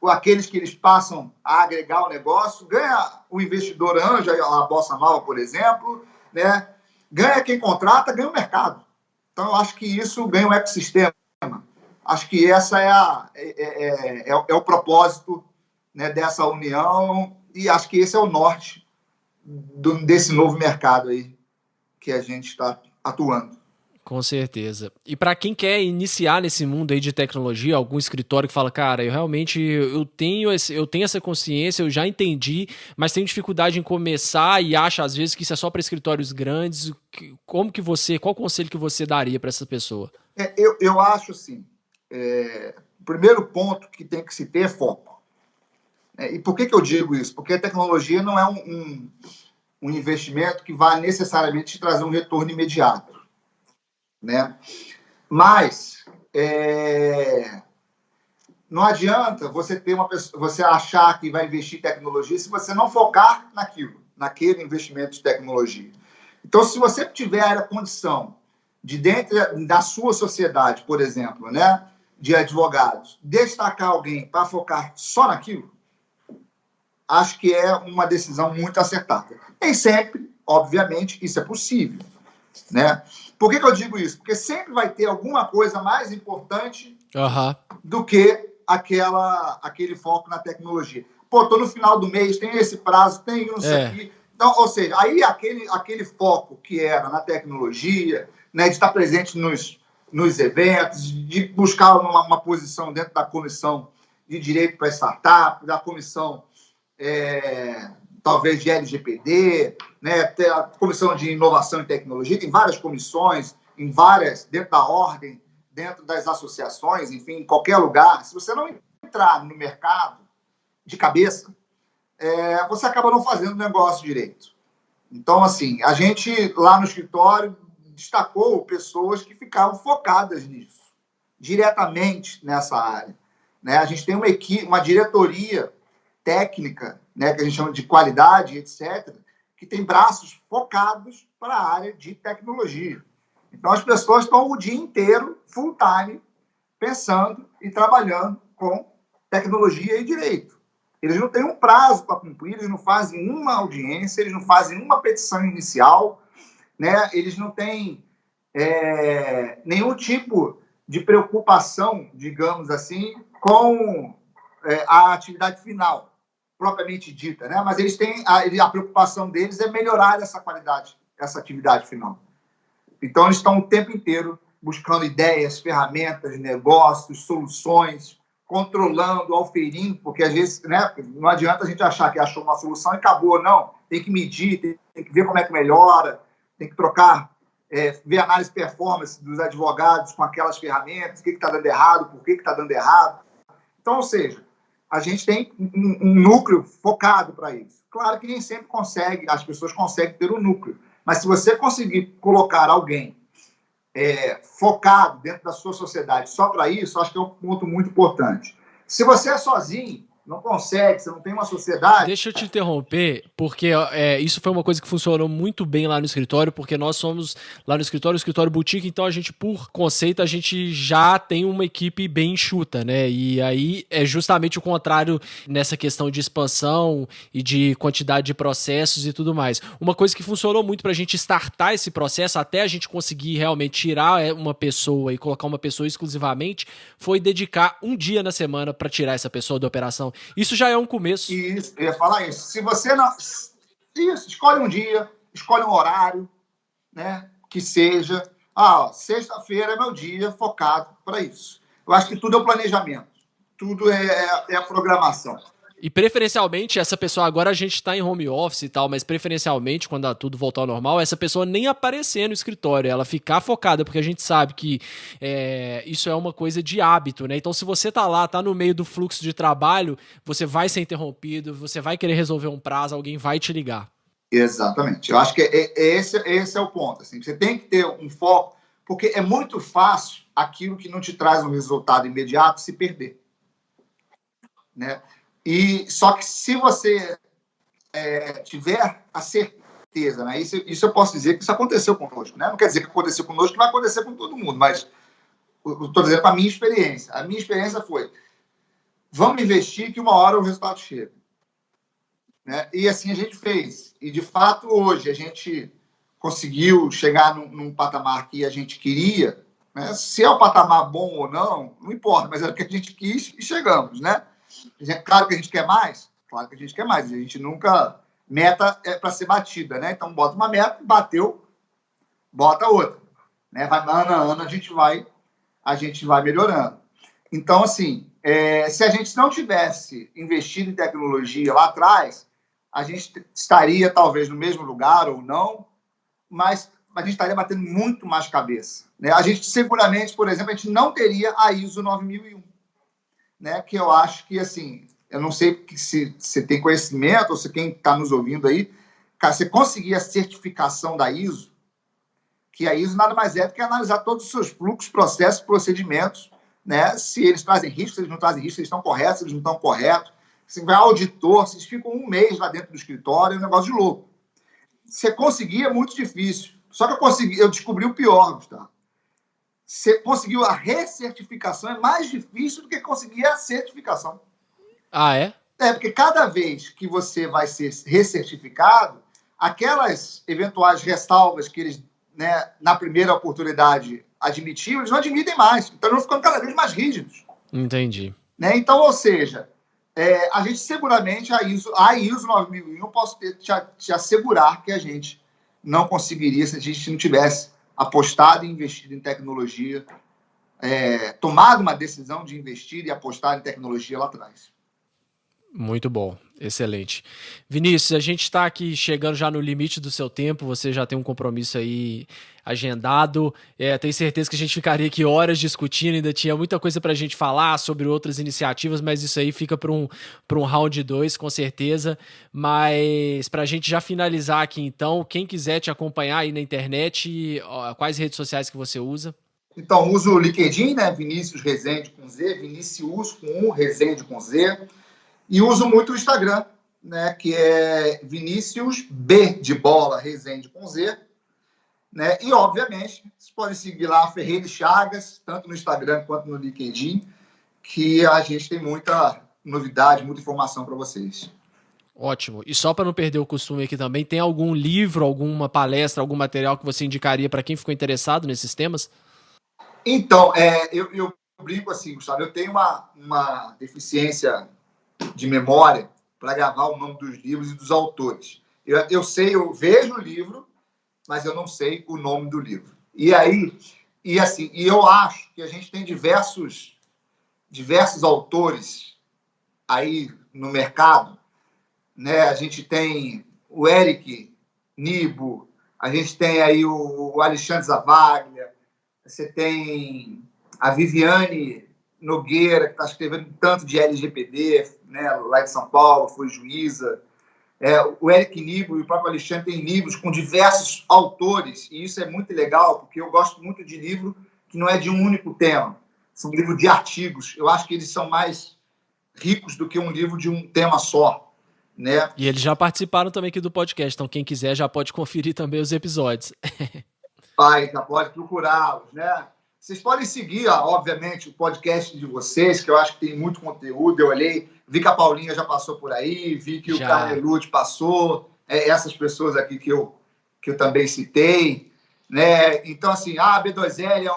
aqueles que eles passam a agregar o negócio, ganha o investidor anjo, a Bossa Nova, por exemplo, né? Ganha quem contrata, ganha o mercado. Então, eu acho que isso ganha um ecossistema. Acho que essa é o propósito, né, dessa união, e acho que esse é o norte desse novo mercado aí que a gente está atuando. Com certeza. E para quem quer iniciar nesse mundo aí de tecnologia, algum escritório que fala, cara, eu tenho essa consciência, eu já entendi, mas tenho dificuldade em começar e acho às vezes que isso é só para escritórios grandes. Qual conselho que você daria para essa pessoa? Eu acho assim, o primeiro ponto que tem que se ter é foco. E por que eu digo isso? Porque a tecnologia não é um investimento que vai necessariamente te trazer um retorno imediato. Né? Mas não adianta você ter você achar que vai investir em tecnologia se você não focar naquele investimento de tecnologia. Então, se você tiver a condição de dentro da sua sociedade, por exemplo, né, de advogados, destacar alguém para focar só naquilo, acho que é uma decisão muito acertada. Nem sempre, obviamente, isso é possível. Né? Por que eu digo isso? Porque sempre vai ter alguma coisa mais importante do que aquele foco na tecnologia. Estou no final do mês, tem esse prazo, tem isso aqui. Então, ou seja, aí aquele foco que era na tecnologia, né, de estar presente nos eventos, de buscar uma posição dentro da comissão de direito para startup, da comissão talvez de LGPD, né, ter a comissão de inovação e tecnologia, tem várias comissões, dentro da ordem, dentro das associações, enfim, em qualquer lugar. Se você não entrar no mercado de cabeça, você acaba não fazendo o negócio direito. Então, assim, a gente lá no escritório destacou pessoas que ficavam focadas nisso, diretamente nessa área. Né? A gente tem uma equipe, uma diretoria técnica, né, que a gente chama de qualidade, etc., que tem braços focados para a área de tecnologia. Então, as pessoas estão o dia inteiro, full time, pensando e trabalhando com tecnologia e direito. Eles não têm um prazo para cumprir, eles não fazem uma audiência, eles não fazem uma petição inicial, né? Eles não têm nenhum tipo de preocupação, digamos assim, com a atividade final, propriamente dita, né? Mas eles têm a preocupação deles é melhorar essa qualidade, essa atividade final. Então, eles estão o tempo inteiro buscando ideias, ferramentas, negócios, soluções, controlando, auferindo, porque às vezes, né, não adianta a gente achar que achou uma solução e acabou, não. Tem que medir, tem que ver como é que melhora, tem que trocar, ver a análise de performance dos advogados com aquelas ferramentas, o que está dando errado, por que está dando errado. Então, ou seja, a gente tem um núcleo focado para isso. Claro que nem sempre as pessoas conseguem ter um núcleo, mas se você conseguir colocar alguém focado dentro da sua sociedade só para isso, acho que é um ponto muito importante. Se você é sozinho, Não consegue, você não tem uma sociedade. Deixa eu te interromper, porque isso foi uma coisa que funcionou muito bem lá no escritório, porque nós somos lá no escritório, o escritório boutique, então a gente, por conceito, a gente já tem uma equipe bem enxuta, né? E aí é justamente o contrário nessa questão de expansão e de quantidade de processos e tudo mais. Uma coisa que funcionou muito pra gente startar esse processo, até a gente conseguir realmente tirar uma pessoa e colocar uma pessoa exclusivamente, foi dedicar um dia na semana para tirar essa pessoa da operação. Isso já é um começo. Isso, eu ia falar isso. Se você não. Isso, escolhe um dia, escolhe um horário, né? Que seja. Sexta-feira é meu dia focado para isso. Eu acho que tudo é o planejamento, tudo é a programação. E preferencialmente, essa pessoa, agora a gente está em home office e tal, mas preferencialmente, quando tudo voltar ao normal, essa pessoa nem aparecer no escritório, ela ficar focada, porque a gente sabe que isso é uma coisa de hábito, né? Então, se você tá lá, tá no meio do fluxo de trabalho, você vai ser interrompido, você vai querer resolver um prazo, alguém vai te ligar. Exatamente. Eu acho que esse é o ponto. Assim. Você tem que ter um foco, porque é muito fácil aquilo que não te traz um resultado imediato se perder, né? Só que se você tiver a certeza, né? Isso eu posso dizer que isso aconteceu conosco, né? Não quer dizer que aconteceu conosco, que vai acontecer com todo mundo, mas estou dizendo para a minha experiência. A minha experiência foi: vamos investir que uma hora o resultado chega, né? E assim a gente fez. E de fato hoje a gente conseguiu chegar num patamar que a gente queria, né? Se é um patamar bom ou não, não importa, mas era o que a gente quis e chegamos, né? Claro que a gente quer mais, claro que a gente quer mais. A gente nunca... Meta é para ser batida, né? Então, bota uma meta, bateu, bota outra. Né? Vai, ano a ano, a gente vai melhorando. Então, assim, se a gente não tivesse investido em tecnologia lá atrás, a gente estaria, talvez, no mesmo lugar ou não, mas a gente estaria batendo muito mais cabeça. Né? A gente, seguramente, por exemplo, a gente não teria a ISO 9001. Né, que eu acho que, assim, eu não sei se você tem conhecimento ou se quem está nos ouvindo aí, cara, você conseguir a certificação da ISO, que a ISO nada mais é do que analisar todos os seus fluxos, processos, procedimentos, né, se eles trazem risco, se eles não trazem risco, se eles estão corretos, se eles não estão corretos, se vai auditor, se eles ficam um mês lá dentro do escritório, é um negócio de louco. Você conseguir é muito difícil. Só que eu descobri o pior, Gustavo. Você conseguiu a recertificação, é mais difícil do que conseguir a certificação. Ah, é? Porque cada vez que você vai ser recertificado, aquelas eventuais ressalvas que eles, né, na primeira oportunidade, admitiam, eles não admitem mais. Então, eles vão ficando cada vez mais rígidos. Entendi. Né? Então, ou seja, a gente seguramente, a ISO 9001, eu posso te assegurar que a gente não conseguiria se a gente não tivesse apostado e investido em tecnologia, tomado uma decisão de investir e apostar em tecnologia lá atrás. Muito bom, excelente. Vinícius, a gente está aqui chegando já no limite do seu tempo, você já tem um compromisso aí agendado, tenho certeza que a gente ficaria aqui horas discutindo, ainda tinha muita coisa para a gente falar sobre outras iniciativas, mas isso aí fica para um round 2, com certeza. Mas para a gente já finalizar aqui então, quem quiser te acompanhar aí na internet, quais redes sociais que você usa? Então, uso o LinkedIn, né? Vinícius Rezende com Z, Vinícius com U, Rezende com Z. E uso muito o Instagram, né, que é Vinícius B de bola, Rezende com Z. Né? E, obviamente, vocês podem seguir lá a Ferreira Chagas, tanto no Instagram quanto no LinkedIn, que a gente tem muita novidade, muita informação para vocês. Ótimo. E só para não perder o costume aqui também, tem algum livro, alguma palestra, algum material que você indicaria para quem ficou interessado nesses temas? Então, eu brinco assim, Gustavo, eu tenho uma deficiência de memória para gravar o nome dos livros e dos autores. Eu sei, eu vejo o livro, mas eu não sei o nome do livro. E eu acho que a gente tem diversos autores aí no mercado, né? A gente tem o Eric Nibo, a gente tem aí o Alexandre Zavaglia, você tem a Viviane Nogueira, que está escrevendo tanto de LGPD, né, lá de São Paulo, foi juíza. O Eric Nibo e o próprio Alexandre têm livros com diversos autores, e isso é muito legal, porque eu gosto muito de livro que não é de um único tema, são livros de artigos. Eu acho que eles são mais ricos do que um livro de um tema só, né? E eles já participaram também aqui do podcast, então quem quiser já pode conferir também os episódios. Já pode procurá-los, né? Vocês podem seguir, obviamente, o podcast de vocês, que eu acho que tem muito conteúdo. Eu olhei, vi que a Paulinha já passou por aí, vi que o Carnelucci passou, essas pessoas aqui que eu também citei, né? Então, assim, a B2L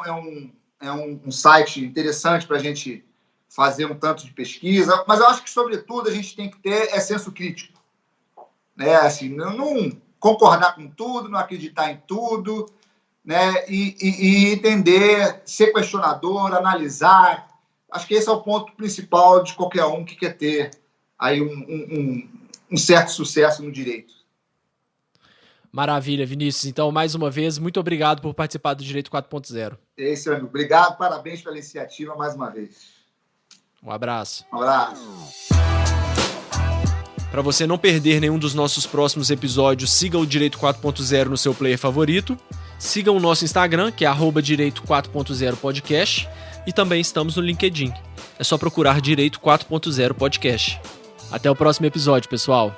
é um site interessante para a gente fazer um tanto de pesquisa, mas eu acho que, sobretudo, a gente tem que ter senso crítico, né? Assim, não concordar com tudo, não acreditar em tudo, né? E entender, ser questionador, analisar. Acho que esse é o ponto principal de qualquer um que quer ter aí um certo sucesso no direito. Maravilha, Vinícius. Então, mais uma vez, muito obrigado por participar do Direito 4.0. É isso, amigo. Obrigado, parabéns pela iniciativa mais uma vez. Um abraço. Um abraço. Para você não perder nenhum dos nossos próximos episódios, siga o Direito 4.0 no seu player favorito. Siga o nosso Instagram, que é @Direito 4.0 Podcast. E também estamos no LinkedIn. É só procurar Direito 4.0 Podcast. Até o próximo episódio, pessoal.